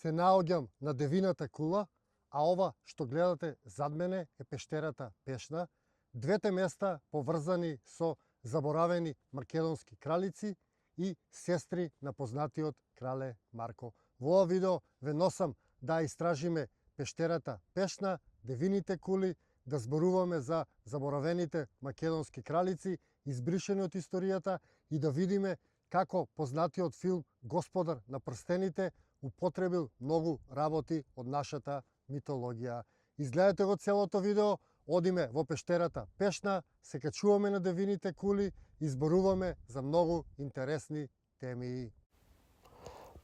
се наоѓам на Девината кула, а ова што гледате зад мене е пештерата Пешна. Двете места поврзани со заборавени македонски кралици и сестри на познатиот крале Марко. Во ова видео ве носам да истражиме пештерата Пешна, Девините кули, да зборуваме за заборавените македонски кралици, избришени од историјата и да видиме како познатиот филм Господар на прстените употребил многу работи од нашата митологија. Изгледате го целото видео, одиме во пештерата Пешна, се качуваме на Девините кули и зборуваме за многу интересни теми.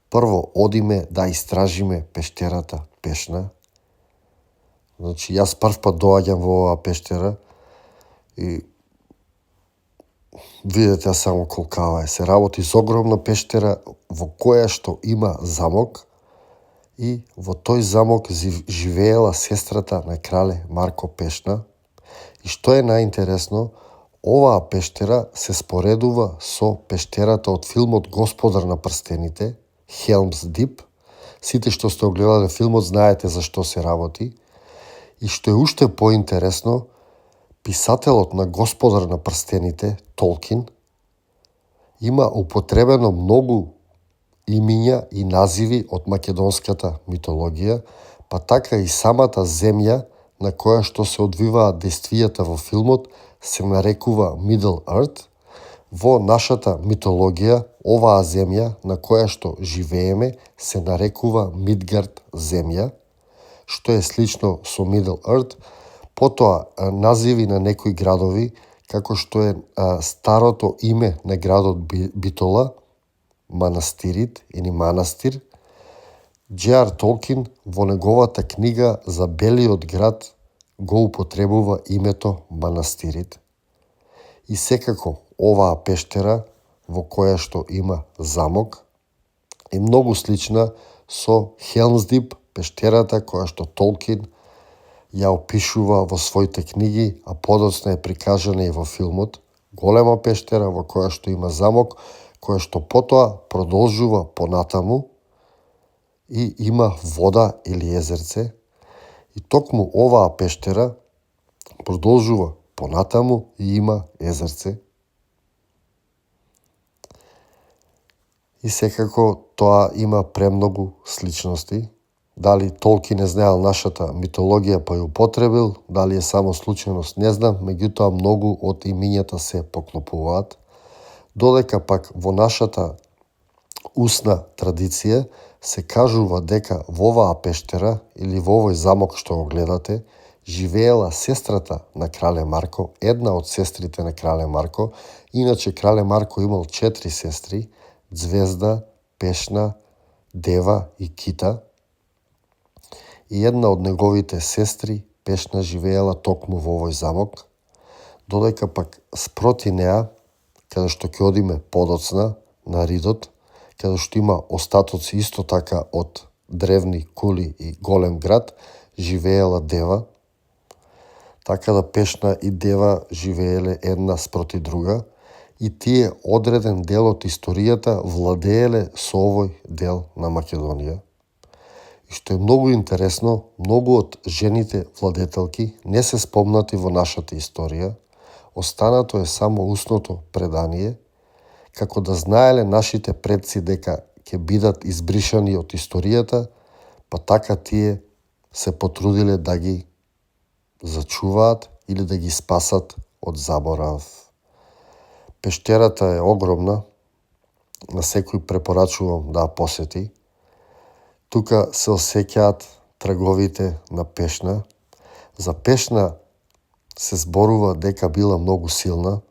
Прво одиме да истражиме пештерата Пешна. Значи, јас прв пат доаѓам во оваа пештера и видете само колкава е. Се работи за огромна пештера во која што има замок и во тој замок живеела сестрата на крале Марко Пешна. И што е најинтересно, оваа пештера се споредува со пештерата од филмот Господар на прстените, Helm's Deep. Сите што сте огледале филмот знаете за што се работи. И што е уште поинтересно, писателот на Господар на прстените, Толкин, има употребено многу имиња и називи од македонската митологија, па така и самата земја на која што се одвиваат действијата во филмот се нарекува Middle Earth. Во нашата митологија, оваа земја на која што живееме се нарекува Мидгард земја, што е слично со Middle Earth. Потоа називи на некои градови, како што е старото име на градот Битола, Манастирит или Манастир. Џ.Р. Толкин во неговата книга за Белиот град го употребува името Манастирит. И секако оваа пештера во која што има замок е многу слична со Helm's Deep, пештерата која што Толкин ја опишува во своите книги, а подоцна е прикажана и во филмот. Голема пештера во која што има замок, која што потоа продолжува понатаму и има вода или езерце. И токму оваа пештера продолжува понатаму и има езерце. И секако тоа има премногу сличности. Дали Толкин не знаел нашата митологија па ја употребил, дали е само случајност, не знам, меѓутоа многу од имињата се поклопуваат. Додека пак во нашата устна традиција се кажува дека во оваа пештера или во овој замок што го гледате, живеела сестрата на крале Марко, една од сестрите на крале Марко. Иначе крале Марко имал 4 сестри, Звезда, Пешна, Дева и Кита. И една од неговите сестри, Пешна, живеела токму во овој замок, додека пак спроти неа, каде што ќе одиме подоцна на Ридот, каде што има остатоци исто така од древни кули и голем град, живеела Дева. Така да Пешна и Дева живееле една спроти друга и тие одреден дел од историјата владееле со овој дел на Македонија. И што е многу интересно, многу од жените владетелки не се спомнати во нашата историја, останато е само устното предание, како да знаеле нашите предци дека ќе бидат избришани од историјата, па така тие се потрудиле да ги зачуваат или да ги спасат од заборав. Пештерата е огромна, на секој препорачувам да ја посети. Тука се осеќаат траговите на Пешна. За Пешна се зборува дека била многу силна,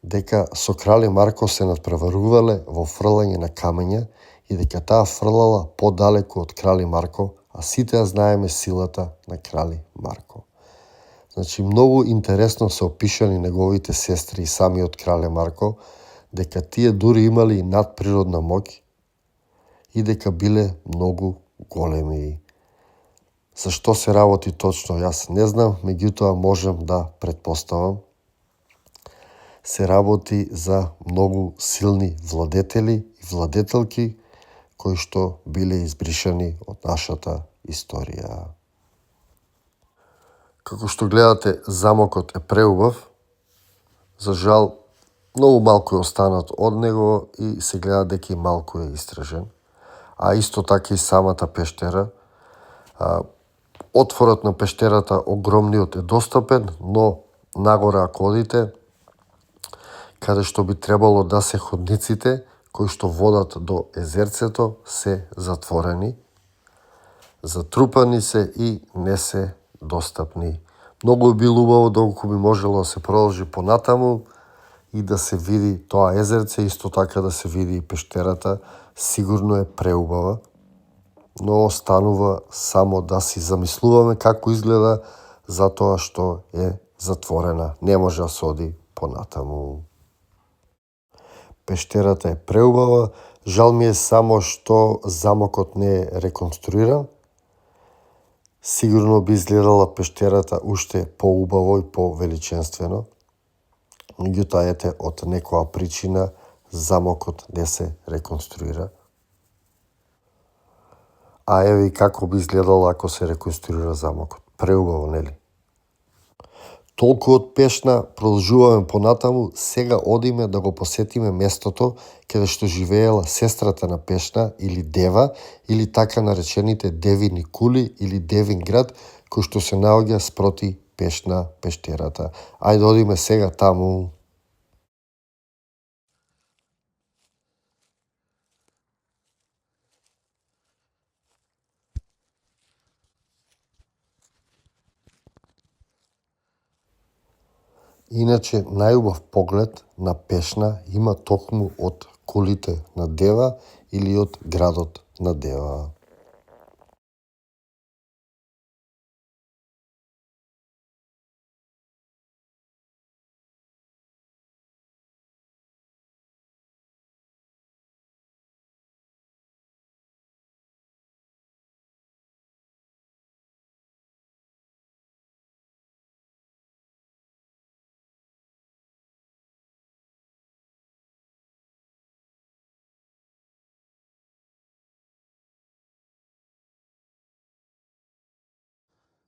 дека со крале Марко се надпреварувале во фрлање на камења и дека таа фрлала подалеку од крале Марко, а сите ја знаеме силата на крале Марко. Значи, многу интересно се опишани неговите сестри и самиот крале Марко, дека тие дури имали надприродна моќ и дека биле многу големи. За што се работи точно, јас не знам, меѓутоа можем да претпоставам. Се работи за многу силни владетели и владетелки кои што биле избришани од нашата историја. Како што гледате, замокот е преубав. За жал, многу малку е останат од него и се гледа дека и малку е истражен. А исто така и самата пештера. Отворот на пештерата, огромниот, е достапен, но нагоре ако одите, каде што би требало да се ходниците, кои што водат до езерцето, се затворени, затрупани се и не се достапни. Многу би било убаво доколку би можело да се продолжи понатаму и да се види тоа езерце, исто така да се види и пештерата. Сигурно е преубава, но останува само да си замислуваме како изгледа, затоа што е затворена. Не може да се оди понатаму. Пештерата е преубава. Жал ми е само што замокот не е реконструиран. Сигурно би изгледала пештерата уште поубаво и повеличенствено. Меѓутоа, ете, од некоја причина замокот не се реконструира. А еве и како би изгледало ако се реконструира замокот. Преубаво, нели? Толку од Пешна, продолжуваме понатаму, сега одиме да го посетиме местото каде што живеела сестрата на Пешна или Дева, или така наречените Девини кули или Девин град, кој што се наоѓа спроти Пешна пештерата. Ајде одиме сега таму. Иначе, најубав поглед на Пешна има токму од кулите на Дева или од градот на Дева.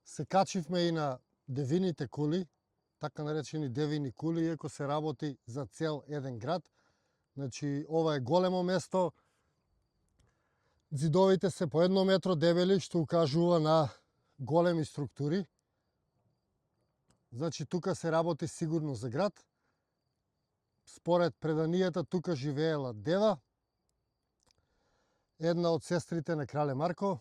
Се качивме и на Девините кули, така наречени Девини кули, иако се работи за цел еден град. Значи, ова е големо место. Зидовите се по 1 метро дебели, што укажува на големи структури. Значи, тука се работи сигурно за град. Според преданијата, тука живеела Дева, една од сестрите на крале Марко.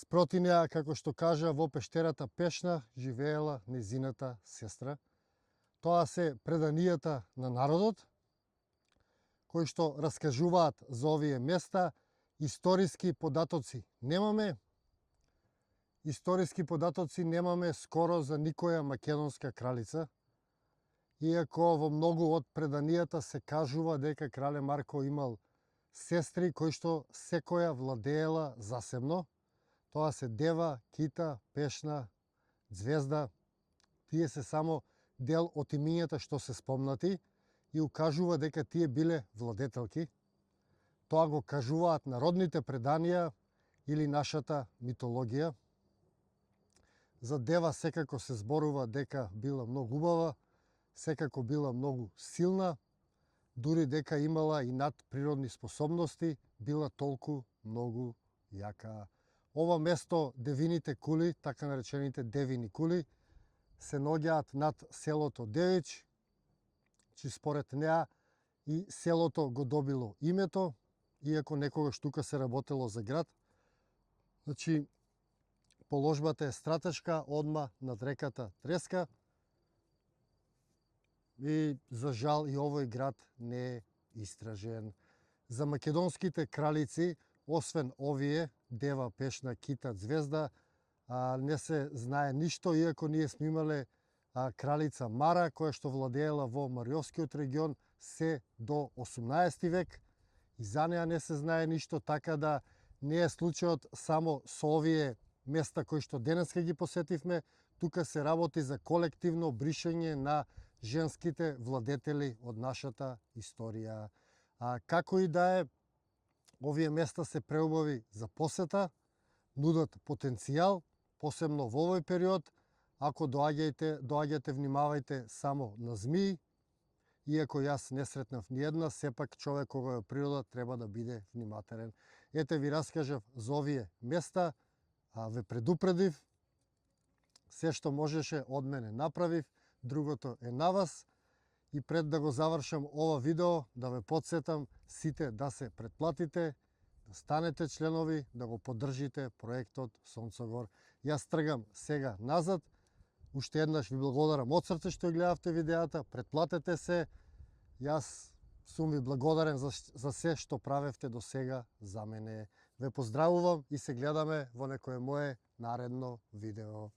Спроти неа, како што кажа, во пештерата Пешна живеела незината сестра. Тоа се преданијата на народот, кои што раскажуваат за овие места. Историски податоци немаме. Историски податоци немаме скоро за никоја македонска кралица. Иако во многу од преданијата се кажува дека крале Марко имал сестри кои што секоја владеела засебно. Тоа се Дева, Кита, Пешна, Звезда. Тие се само дел од имињата што се спомнати и укажува дека тие биле владетелки. Тоа го кажуваат народните преданија или нашата митологија. За Дева секако се зборува дека била многу убава, секако била многу силна, дури дека имала и надприродни способности, била толку многу јака. Ова место, Девините кули, така наречените Девини кули, се наоѓаат над селото Девич, че според неа и селото го добило името, иако некогаш тука се работело за град. Значи, положбата е стратешка, одма над реката Треска. И за жал и овој град не е истражен. За македонските кралици, освен овие, Дева, Пешна, Кита, Звезда, не се знае ништо, иако ние сме имале кралица Мара, која што владеела во Мариовскиот регион се до 18 век. И за неа не се знае ништо, така да не е случајот само со овие места кои што денеска ги посетивме. Тука се работи за колективно бришење на женските владетели од нашата историја. Како и да е, Овие места се преубави за посета, нудат потенцијал, посебно во овој период. Ако доаѓате, внимавајте само на змии. Иако јас не сретнав ни една, сепак човек кога е природа треба да биде внимателен. Ете ви раскажав за овие места, ве предупредив, се што можеше од мене направив, другото е на вас. И пред да го завршам ова видео, да ве подсетам сите да се претплатите, да станете членови, да го поддржите проектот Сонцогор. Јас тргам сега назад. Уште еднаш ви благодарам од срце што гледавте видеата, претплатете се. Јас сум ви благодарен за се што правевте до сега за мене. Ве поздравувам и се гледаме во некое мое наредно видео.